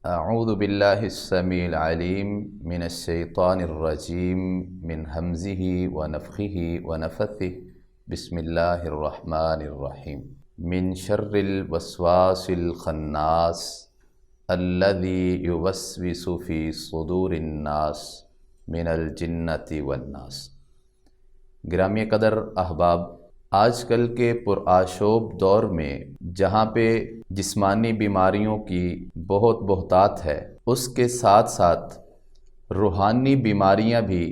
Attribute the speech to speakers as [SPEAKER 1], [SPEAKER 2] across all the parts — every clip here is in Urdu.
[SPEAKER 1] اعوذ باللہ السمیع العلیم من الشیطان الرجیم من ہمزہ ونفخہ ونفثہ بسم اللہ الرحمن الرحیم من شر الوسواس الخناس الذی یوسوس فی صدور الناس من الجنۃ والناس۔ گرامی قدر احباب، آج کل کے پرآشوب دور میں جہاں پہ جسمانی بیماریوں کی بہت بہتات ہے، اس کے ساتھ ساتھ روحانی بیماریاں بھی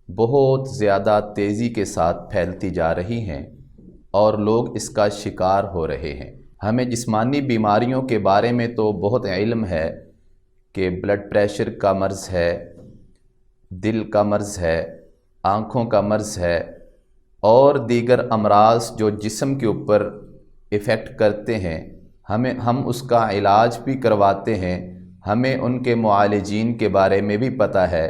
[SPEAKER 1] بہت زیادہ تیزی کے ساتھ پھیلتی جا رہی ہیں اور لوگ اس کا شکار ہو رہے ہیں۔ ہمیں جسمانی بیماریوں کے بارے میں تو بہت علم ہے کہ بلڈ پریشر کا مرض ہے، دل کا مرض ہے، آنکھوں کا مرض ہے اور دیگر امراض جو جسم کے اوپر ایفیکٹ کرتے ہیں، ہم اس کا علاج بھی کرواتے ہیں، ہمیں ان کے معالجین کے بارے میں بھی پتہ ہے،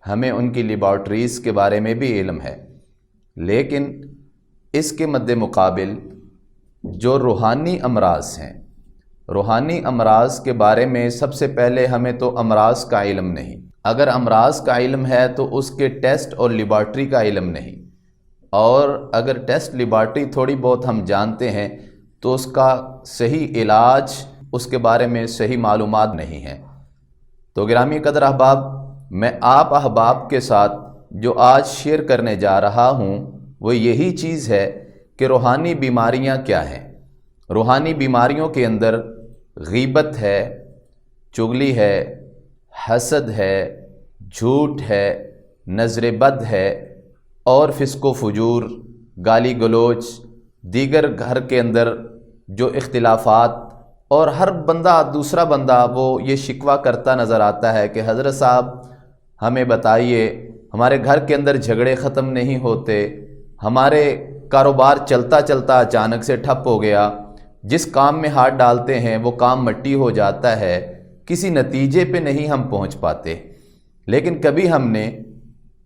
[SPEAKER 1] ہمیں ان کی لیبارٹریز کے بارے میں بھی علم ہے۔ لیکن اس کے مد مقابل جو روحانی امراض ہیں، روحانی امراض کے بارے میں سب سے پہلے ہمیں تو امراض کا علم نہیں۔ اگر امراض کا علم ہے تو اس کے ٹیسٹ اور لیبارٹری کا علم نہیں، اور اگر ٹیسٹ لیبارٹری تھوڑی بہت ہم جانتے ہیں تو اس کا صحیح علاج، اس کے بارے میں صحیح معلومات نہیں ہیں۔ تو گرامی قدر احباب، میں آپ احباب کے ساتھ جو آج شیئر کرنے جا رہا ہوں وہ یہی چیز ہے کہ روحانی بیماریاں کیا ہیں۔ روحانی بیماریوں کے اندر غیبت ہے، چغلی ہے، حسد ہے، جھوٹ ہے، نظر بد ہے اور فسق و فجور، گالی گلوچ، دیگر گھر کے اندر جو اختلافات، اور ہر بندہ دوسرا بندہ وہ یہ شکوہ کرتا نظر آتا ہے کہ حضرت صاحب ہمیں بتائیے، ہمارے گھر کے اندر جھگڑے ختم نہیں ہوتے، ہمارے کاروبار چلتا چلتا اچانک سے ٹھپ ہو گیا، جس کام میں ہاتھ ڈالتے ہیں وہ کام مٹی ہو جاتا ہے، کسی نتیجے پہ نہیں ہم پہنچ پاتے۔ لیکن کبھی ہم نے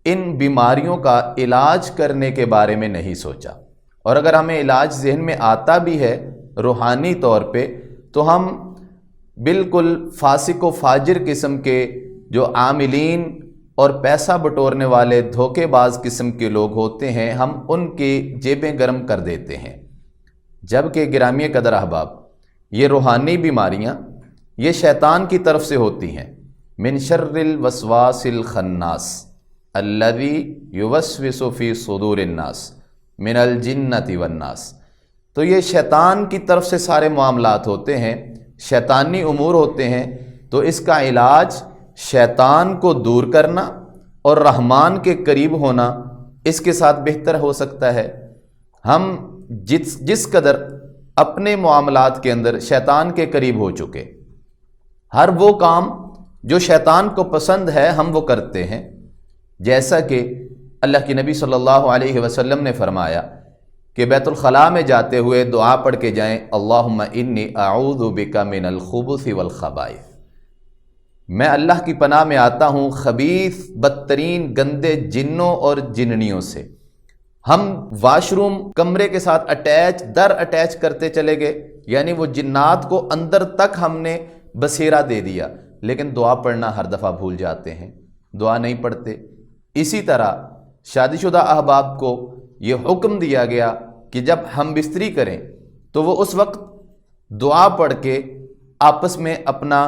[SPEAKER 1] ان بیماریوں کا علاج کرنے کے بارے میں نہیں سوچا، اور اگر ہمیں علاج ذہن میں آتا بھی ہے روحانی طور پہ تو ہم بالکل فاسق و فاجر قسم کے جو عاملین اور پیسہ بٹورنے والے دھوکے باز قسم کے لوگ ہوتے ہیں، ہم ان کی جیبیں گرم کر دیتے ہیں۔ جبکہ گرامی قدر احباب، یہ روحانی بیماریاں یہ شیطان کی طرف سے ہوتی ہیں۔ من شر الوسواس الخناس الذی یوسوس فی صدور الناس من الجنۃ والناس۔ تو یہ شیطان کی طرف سے سارے معاملات ہوتے ہیں، شیطانی امور ہوتے ہیں، تو اس کا علاج شیطان کو دور کرنا اور رحمان کے قریب ہونا اس کے ساتھ بہتر ہو سکتا ہے۔ ہم جس قدر اپنے معاملات کے اندر شیطان کے قریب ہو چکے، ہر وہ کام جو شیطان کو پسند ہے ہم وہ کرتے ہیں، جیسا کہ اللہ کے نبی صلی اللہ علیہ وسلم نے فرمایا کہ بیت الخلاء میں جاتے ہوئے دعا پڑھ کے جائیں، اللہم انی اعوذ بک من الخبث والخبائث، میں اللہ کی پناہ میں آتا ہوں خبیث بدترین گندے جنوں اور جننیوں سے۔ ہم واش روم کمرے کے ساتھ اٹیچ کرتے چلے گئے، یعنی وہ جنات کو اندر تک ہم نے بسیرا دے دیا، لیکن دعا پڑھنا ہر دفعہ بھول جاتے ہیں، دعا نہیں پڑھتے۔ اسی طرح شادی شدہ احباب کو یہ حکم دیا گیا کہ جب ہم بستری کریں تو وہ اس وقت دعا پڑھ کے آپس میں اپنا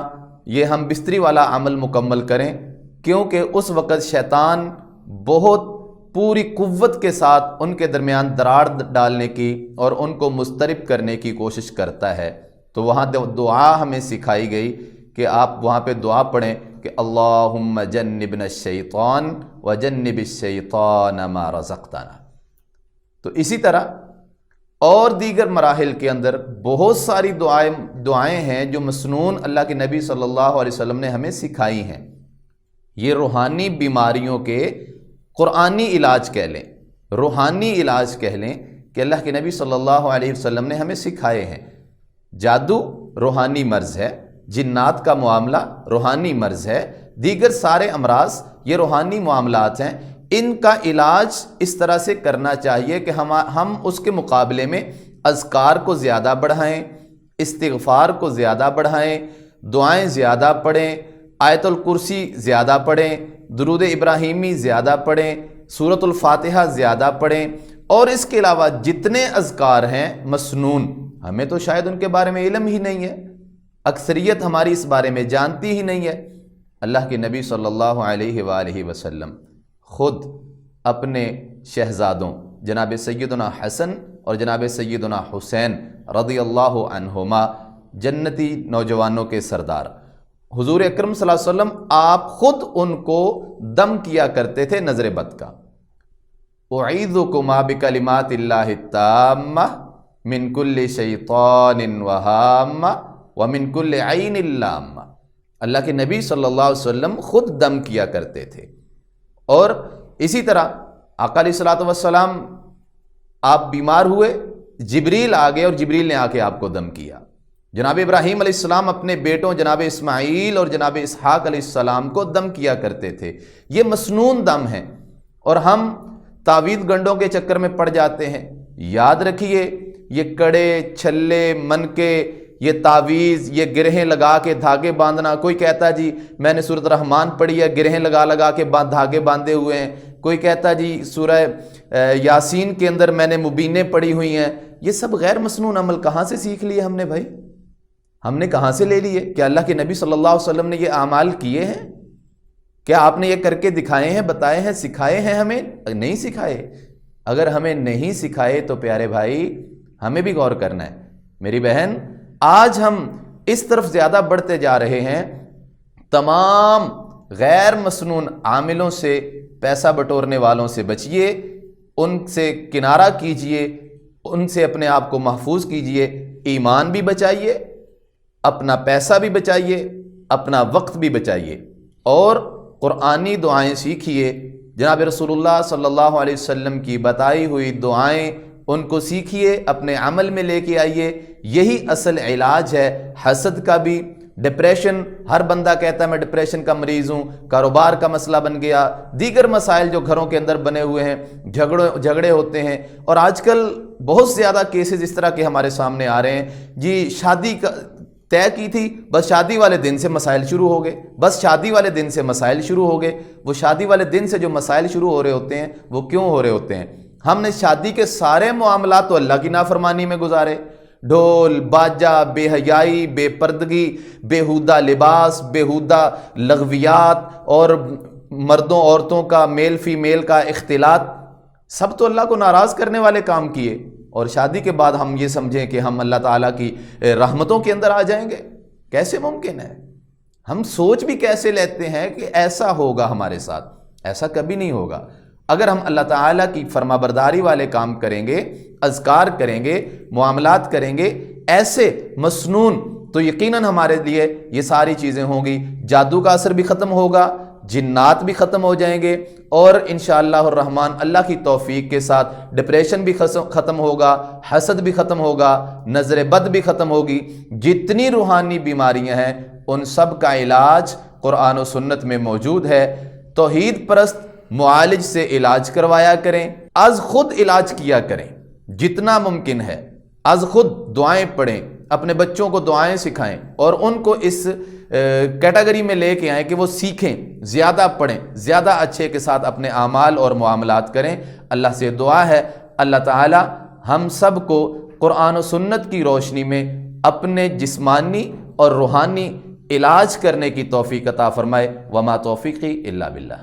[SPEAKER 1] یہ ہم بستری والا عمل مکمل کریں، کیونکہ اس وقت شیطان بہت پوری قوت کے ساتھ ان کے درمیان دراڑ ڈالنے کی اور ان کو مضطرب کرنے کی کوشش کرتا ہے۔ تو وہاں دعا ہمیں سکھائی گئی کہ آپ وہاں پہ دعا پڑھیں کہ اللہم جنبنا الشیطان وجنب الشیطان ما رزقتنا۔ تو اسی طرح اور دیگر مراحل کے اندر بہت ساری دعائیں ہیں جو مسنون اللہ کے نبی صلی اللہ علیہ وسلم نے ہمیں سکھائی ہیں۔ یہ روحانی بیماریوں کے قرآنی علاج کہہ لیں، روحانی علاج کہہ لیں کہ اللہ کے نبی صلی اللہ علیہ وسلم نے ہمیں سکھائے ہیں۔ جادو روحانی مرض ہے، جنات کا معاملہ روحانی مرض ہے، دیگر سارے امراض یہ روحانی معاملات ہیں۔ ان کا علاج اس طرح سے کرنا چاہیے کہ ہم اس کے مقابلے میں اذکار کو زیادہ بڑھائیں، استغفار کو زیادہ بڑھائیں، دعائیں زیادہ پڑھیں، آیت الکرسی زیادہ پڑھیں، درود ابراہیمی زیادہ پڑھیں، سورۃ الفاتحہ زیادہ پڑھیں، اور اس کے علاوہ جتنے اذکار ہیں مسنون، ہمیں تو شاید ان کے بارے میں علم ہی نہیں ہے، اکثریت ہماری اس بارے میں جانتی ہی نہیں ہے۔ اللہ کے نبی صلی اللہ علیہ وآلہ وسلم خود اپنے شہزادوں جناب سیدنا حسن اور جناب سیدنا حسین رضی اللہ عنہما، جنتی نوجوانوں کے سردار، حضور اکرم صلی اللہ علیہ وسلم آپ خود ان کو دم کیا کرتے تھے نظر بد کا۔ اعیذکما بکلمات اللہ التامہ من کل شیطان وہامہ ومن کل عین لامہ۔ اللہ کے نبی صلی اللہ علیہ وسلم خود دم کیا کرتے تھے۔ اور اسی طرح آقا علیہ الصلوۃ والسلام آپ بیمار ہوئے، جبریل آ گئے اور جبریل نے آ کے آپ کو دم کیا۔ جناب ابراہیم علیہ السلام اپنے بیٹوں جناب اسماعیل اور جناب اسحاق علیہ السلام کو دم کیا کرتے تھے۔ یہ مسنون دم ہیں، اور ہم تعویذ گنڈوں کے چکر میں پڑ جاتے ہیں۔ یاد رکھیے، یہ کڑے چھلے منکے، یہ تعویذ، یہ گرہیں لگا کے دھاگے باندھنا، کوئی کہتا جی میں نے سورۃ الرحمن پڑھی ہے، گرہیں لگا کے دھاگے باندھے ہوئے ہیں، کوئی کہتا جی سورہ یاسین کے اندر میں نے مبینیں پڑھی ہوئی ہیں۔ یہ سب غیر مسنون عمل کہاں سے سیکھ لیے ہم نے بھائی؟ ہم نے کہاں سے لے لیے؟ کیا اللہ کے نبی صلی اللہ علیہ وسلم نے یہ اعمال کیے ہیں؟ کیا آپ نے یہ کر کے دکھائے ہیں، بتائے ہیں، سکھائے ہیں ہمیں؟ نہیں سکھائے۔ اگر ہمیں نہیں سکھائے تو پیارے بھائی ہمیں بھی غور کرنا ہے۔ میری بہن، آج ہم اس طرف زیادہ بڑھتے جا رہے ہیں، تمام غیر مسنون عاملوں سے، پیسہ بٹورنے والوں سے بچیے، ان سے کنارہ کیجئے، ان سے اپنے آپ کو محفوظ کیجئے، ایمان بھی بچائیے، اپنا پیسہ بھی بچائیے، اپنا وقت بھی بچائیے، اور قرآنی دعائیں سیکھیے۔ جناب رسول اللہ صلی اللہ علیہ وسلم کی بتائی ہوئی دعائیں ان کو سیکھیے، اپنے عمل میں لے کے آئیے۔ یہی اصل علاج ہے حسد کا بھی، ڈپریشن، ہر بندہ کہتا ہے میں ڈپریشن کا مریض ہوں، کاروبار کا مسئلہ بن گیا، دیگر مسائل جو گھروں کے اندر بنے ہوئے ہیں، جھگڑے ہوتے ہیں۔ اور آج کل بہت زیادہ کیسز اس طرح کے ہمارے سامنے آ رہے ہیں، جی شادی کا طے کی تھی، بس شادی والے دن سے مسائل شروع ہو گئے، بس شادی والے دن سے مسائل شروع ہو گئے۔ وہ شادی والے دن سے جو مسائل شروع ہو رہے ہوتے ہیں وہ کیوں ہو رہے ہوتے ہیں؟ ہم نے شادی کے سارے معاملات تو اللہ کی نافرمانی میں گزارے، ڈھول باجا، بے حیائی، بے پردگی، بیہودہ لباس، بیہودہ لغویات، اور مردوں عورتوں کا، میل فی میل کا اختلاط، سب تو اللہ کو ناراض کرنے والے کام کیے۔ اور شادی کے بعد ہم یہ سمجھیں کہ ہم اللہ تعالیٰ کی رحمتوں کے اندر آ جائیں گے، کیسے ممکن ہے؟ ہم سوچ بھی کیسے لیتے ہیں کہ ایسا ہوگا ہمارے ساتھ؟ ایسا کبھی نہیں ہوگا۔ اگر ہم اللہ تعالیٰ کی فرما برداری والے کام کریں گے، اذکار کریں گے، معاملات کریں گے ایسے مسنون، تو یقیناً ہمارے لیے یہ ساری چیزیں ہوں گی۔ جادو کا اثر بھی ختم ہوگا، جنات بھی ختم ہو جائیں گے، اور انشاءاللہ الرحمن اللہ کی توفیق کے ساتھ ڈپریشن بھی ختم ہوگا، حسد بھی ختم ہوگا، نظر بد بھی ختم ہوگی۔ جتنی روحانی بیماریاں ہیں ان سب کا علاج قرآن و سنت میں موجود ہے۔ توحید پرست معالج سے علاج کروایا کریں، از خود علاج کیا کریں جتنا ممکن ہے، از خود دعائیں پڑھیں، اپنے بچوں کو دعائیں سکھائیں، اور ان کو اس کیٹیگری میں لے کے آئیں کہ وہ سیکھیں، زیادہ پڑھیں، زیادہ اچھے کے ساتھ اپنے اعمال اور معاملات کریں۔ اللہ سے دعا ہے اللہ تعالی ہم سب کو قرآن و سنت کی روشنی میں اپنے جسمانی اور روحانی علاج کرنے کی توفیق عطا فرمائے۔ وما توفیقی الا باللہ۔